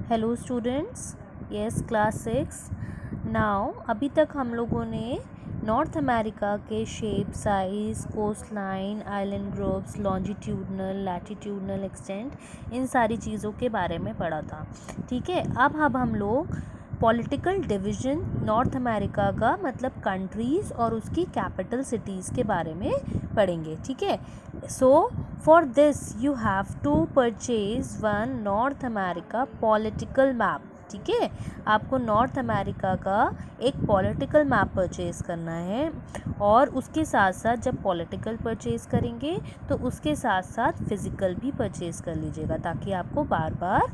Hello students, yes class 6। Now अभी तक हम लोगों ने नॉर्थ अमेरिका के shape, size, coastline, island groups, longitudinal, latitudinal extent, इन सारी चीज़ों के बारे में पढ़ा था। ठीक है, अब हम लोग पॉलिटिकल डिवीज़न नॉर्थ अमेरिका का मतलब कंट्रीज़ और उसकी कैपिटल सिटीज़ के बारे में पढ़ेंगे। ठीक है, so for this you have to purchase one North America political map. ठीक है, आपको नॉर्थ अमेरिका का एक पॉलिटिकल मैप परचेज़ करना है और उसके साथ साथ जब पॉलिटिकल परचेज़ करेंगे तो उसके साथ साथ फ़िज़िकल भी परचेज़ कर लीजिएगा ताकि आपको बार बार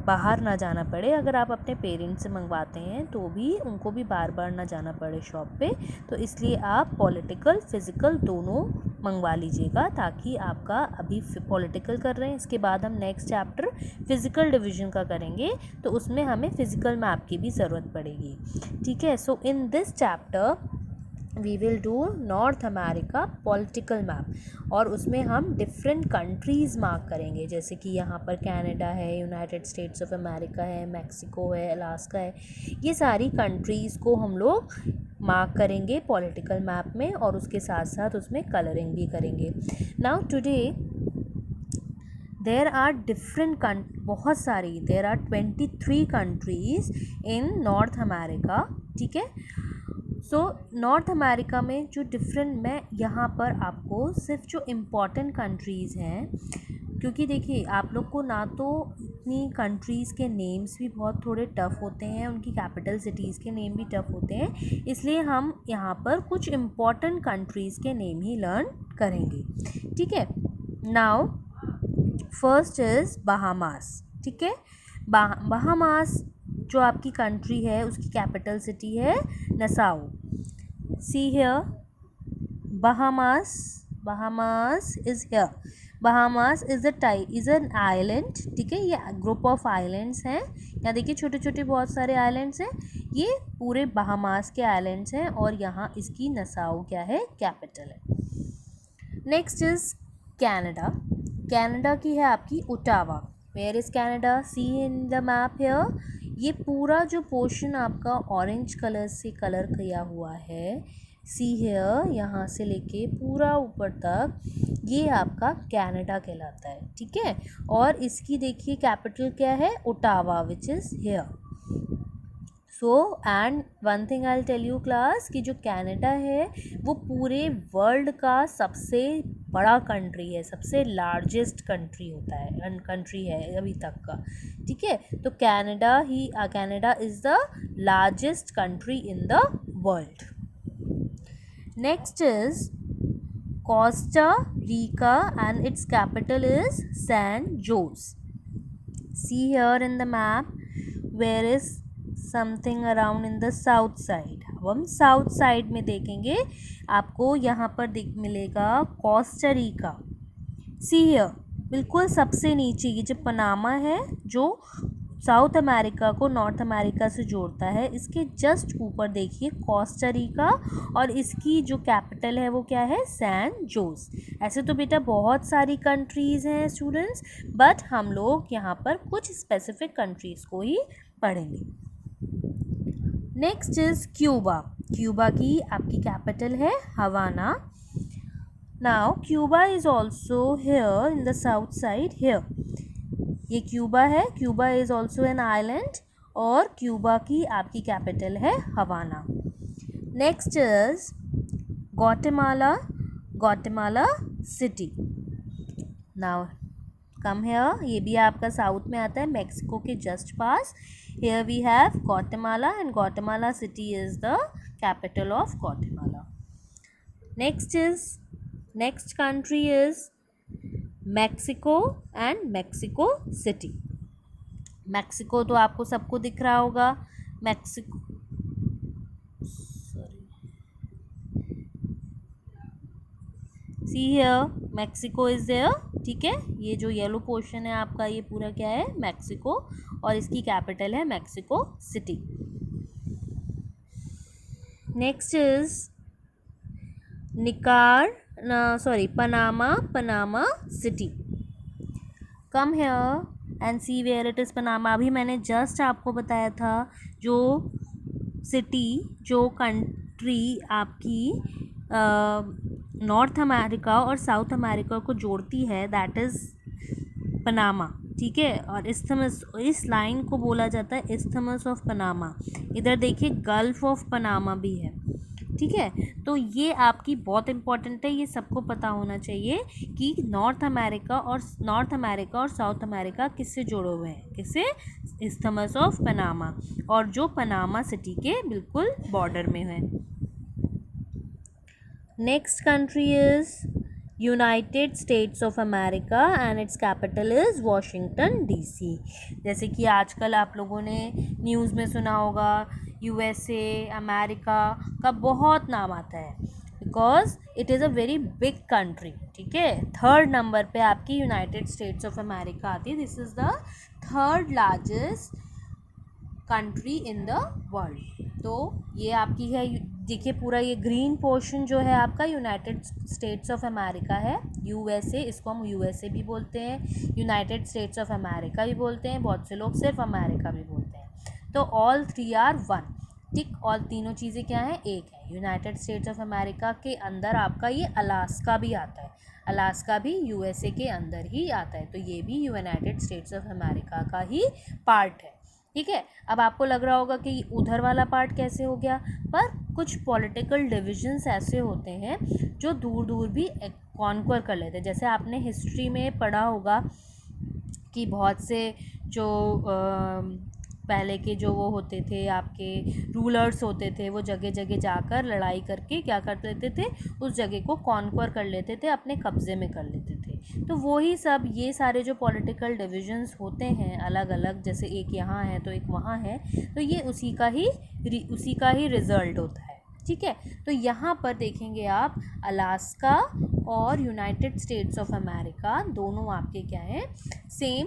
बाहर ना जाना पड़े। अगर आप अपने पेरेंट्स से मंगवाते हैं तो भी उनको भी बार बार ना जाना पड़े शॉप पे, तो इसलिए आप पॉलिटिकल फ़िज़िकल दोनों मंगवा लीजिएगा ताकि आपका अभी पॉलिटिकल कर रहे हैं, इसके बाद हम नेक्स्ट चैप्टर फ़िज़िकल डिवीज़न का करेंगे तो उसमें हमें फ़िज़िकल मैप की भी ज़रूरत पड़ेगी। ठीक है, so in this chapter we will do North America political map और उसमें हम डिफरेंट कंट्रीज़ मार्क करेंगे, जैसे कि यहाँ पर कनाडा है, यूनाइटेड स्टेट्स ऑफ अमेरिका है, मैक्सिको है, अलास्का है। ये सारी कंट्रीज़ को हम लोग मार्क करेंगे पॉलिटिकल मैप में और उसके साथ साथ उसमें कलरिंग भी करेंगे। Now today there are different बहुत सारी there are 23 countries in North America. ठीक है, सो नॉर्थ अमेरिका में जो डिफरेंट, मैं यहाँ पर आपको सिर्फ जो इम्पॉर्टेंट कंट्रीज़ हैं, क्योंकि देखिए आप लोग को ना तो इतनी कंट्रीज़ के नेम्स भी बहुत थोड़े टफ़ होते हैं, उनकी कैपिटल सिटीज़ के नेम भी टफ़ होते हैं, इसलिए हम यहाँ पर कुछ इम्पॉर्टेंट कंट्रीज़ के नेम ही लर्न करेंगे। ठीक है, नाउ फर्स्ट इज़ बहामास। ठीक है, बहामास जो आपकी कंट्री है उसकी कैपिटल सिटी है Nassau. See here, Bahamas is here. Bahamas is an island. ठीक है, ये ग्रुप ऑफ आइलैंड्स हैं। यहाँ देखिए छोटे छोटे बहुत सारे आइलैंड्स हैं, ये पूरे बहामास के आइलैंड्स हैं और यहाँ इसकी नसाउ क्या है, कैपिटल है। Next is Canada. कनाडा की है आपकी Ottawa. Where is Canada? See in the map here. ये पूरा जो पोर्शन आपका ऑरेंज कलर से कलर किया हुआ है, सी हियर, यहाँ से लेके पूरा ऊपर तक, ये आपका कनाडा कहलाता है। ठीक है, और इसकी देखिए कैपिटल क्या है, Ottawa, which is here. So and one thing I will tell you class कि जो कनाडा है वो पूरे वर्ल्ड का सबसे बड़ा कंट्री है, सबसे लार्जेस्ट कंट्री होता है, कंट्री है अभी तक का। ठीक है, तो Canada is the largest country in the world. Next is Costa Rica and its capital is San Jose. See here in the map, where is something around in the south side. अब हम south side में देखेंगे, आपको यहाँ पर मिलेगा Costa Rica. See here, बिल्कुल सबसे नीचे ये जो पनामा है जो साउथ अमेरिका को नॉर्थ अमेरिका से जोड़ता है, इसके जस्ट ऊपर देखिए कोस्टा रिका और इसकी जो कैपिटल है वो क्या है, सैन जोस। ऐसे तो बेटा बहुत सारी कंट्रीज़ हैं स्टूडेंट्स, बट हम लोग यहाँ पर कुछ स्पेसिफिक कंट्रीज़ को ही पढ़ेंगे। Next is Cuba. क्यूबा की आपकी कैपिटल है Havana. Now Cuba is also here in the south side here. ये क्यूबा है, Cuba is also an island और क्यूबा की आपकी कैपिटल है Havana. Next is Guatemala city. Now come here, ये भी आपका साउथ में आता है, मेक्सिको के जस्ट पास। Here we have Guatemala and Guatemala city is the capital of Guatemala. Next country is Mexico and Mexico city. Mexico तो आपको सबको दिख रहा होगा, Mexico, see here, Mexico is there. ठीक है, ये जो येलो पोर्शन है आपका ये पूरा क्या है, मैक्सिको, और इसकी कैपिटल है Mexico City. Next is Panama City. Come here, and see where it is Panama. अभी मैंने जस्ट आपको बताया था जो सिटी, जो कंट्री आपकी नॉर्थ अमेरिका और साउथ अमेरिका को जोड़ती है, दैट इज़ पनामा। ठीक है, और इस्थमस, इस लाइन को बोला जाता है इस्थमस ऑफ पनामा। इधर देखिए गल्फ ऑफ पनामा भी है। ठीक है, तो ये आपकी बहुत इंपॉर्टेंट है, ये सबको पता होना चाहिए कि नॉर्थ अमेरिका और साउथ अमेरिका किससे जुड़े हुए हैं, किससे, इस्थमस ऑफ पनामा, और जो पनामा सिटी के बिल्कुल बॉर्डर में है। Next country is United States of America and its capital is Washington DC. जैसे कि आजकल आप लोगों ने न्यूज़ में सुना होगा यूएसए, अमेरिका का बहुत नाम आता है because it is a very big country. ठीक है, थर्ड नंबर पे आपकी यूनाइटेड स्टेट्स ऑफ अमेरिका आती है। This is the third largest country in the world. तो ये आपकी है, देखिए पूरा ये ग्रीन पोर्शन जो है आपका यूनाइटेड स्टेट्स ऑफ अमेरिका है, यूएसए, इसको हम यूएसए भी बोलते हैं, यूनाइटेड स्टेट्स ऑफ अमेरिका भी बोलते हैं, बहुत से लोग सिर्फ अमेरिका भी बोलते हैं। तो ऑल थ्री आर वन। ठीक, और तीनों चीज़ें क्या हैं, एक है। यूनाइटेड स्टेट्स ऑफ अमेरिका के अंदर आपका ये अलास्का भी आता है, अलास्का भी यूएसए के अंदर ही आता है, तो ये भी यूनाइटेड स्टेट्स ऑफ अमेरिका का ही पार्ट है। ठीक है, अब आपको लग रहा होगा कि उधर वाला पार्ट कैसे हो गया, पर कुछ पॉलिटिकल डिविजन्स ऐसे होते हैं जो दूर दूर भी कॉन्क्वर कर लेते हैं। जैसे आपने हिस्ट्री में पढ़ा होगा कि बहुत से जो पहले के जो वो होते थे आपके रूलर्स होते थे, वो जगह जगह जाकर लड़ाई करके क्या कर लेते थे, उस जगह को कॉन्क्वर कर लेते थे, अपने कब्ज़े में कर लेते थे। तो वही सब, ये सारे जो पॉलिटिकल डिविजन्स होते हैं अलग अलग, जैसे एक यहाँ है तो एक वहाँ है, तो ये उसी का ही रिज़ल्ट होता है। ठीक है, तो यहाँ पर देखेंगे आप अलास्का और यूनाइटेड स्टेट्स ऑफ अमेरिका दोनों आपके क्या हैं, सेम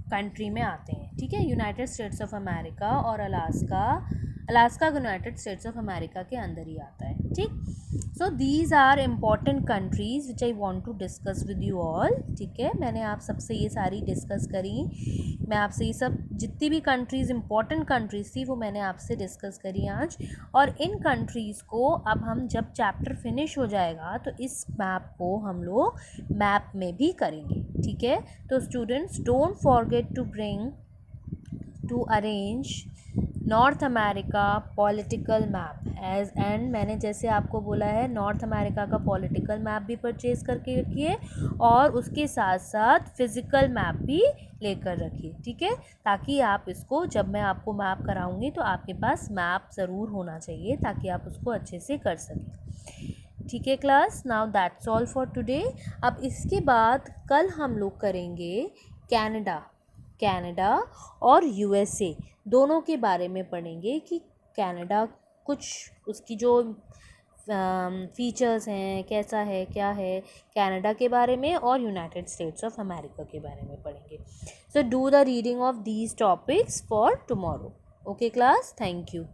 कंट्री में आते हैं। ठीक है, यूनाइटेड स्टेट्स ऑफ अमेरिका और Alaska United States of America के अंदर ही आता है। ठीक, so these are important countries which I want to discuss with you all. ठीक है, मैंने आप सबसे ये सारी डिस्कस करी, मैं आपसे ये सब जितनी भी कंट्रीज़ इम्पॉर्टेंट कंट्रीज़ थी वो मैंने आपसे डिस्कस करी आज। और इन कंट्रीज़ को अब हम जब चैप्टर फिनिश हो जाएगा तो इस मैप को हम लोग मैप में भी करेंगे। ठीक है, तो students don't forget to arrange North America political map as, and मैंने जैसे आपको बोला है नॉर्थ अमेरिका का पॉलिटिकल मैप भी परचेज करके रखिए और उसके साथ साथ फिज़िकल मैप भी लेकर रखिए। ठीक है, ताकि आप इसको, जब मैं आपको मैप कराऊंगी तो आपके पास मैप ज़रूर होना चाहिए ताकि आप उसको अच्छे से कर सकें। ठीक है class, now that's all for today. अब इसके बाद कल हम लोग करेंगे कनाडा और यूएसए दोनों के बारे में पढ़ेंगे कि कनाडा कुछ उसकी जो फीचर्स हैं, कैसा है, क्या है कनाडा के बारे में, और यूनाइटेड स्टेट्स ऑफ अमेरिका के बारे में पढ़ेंगे। So do the reading of these topics for tomorrow. Okay class, thank you.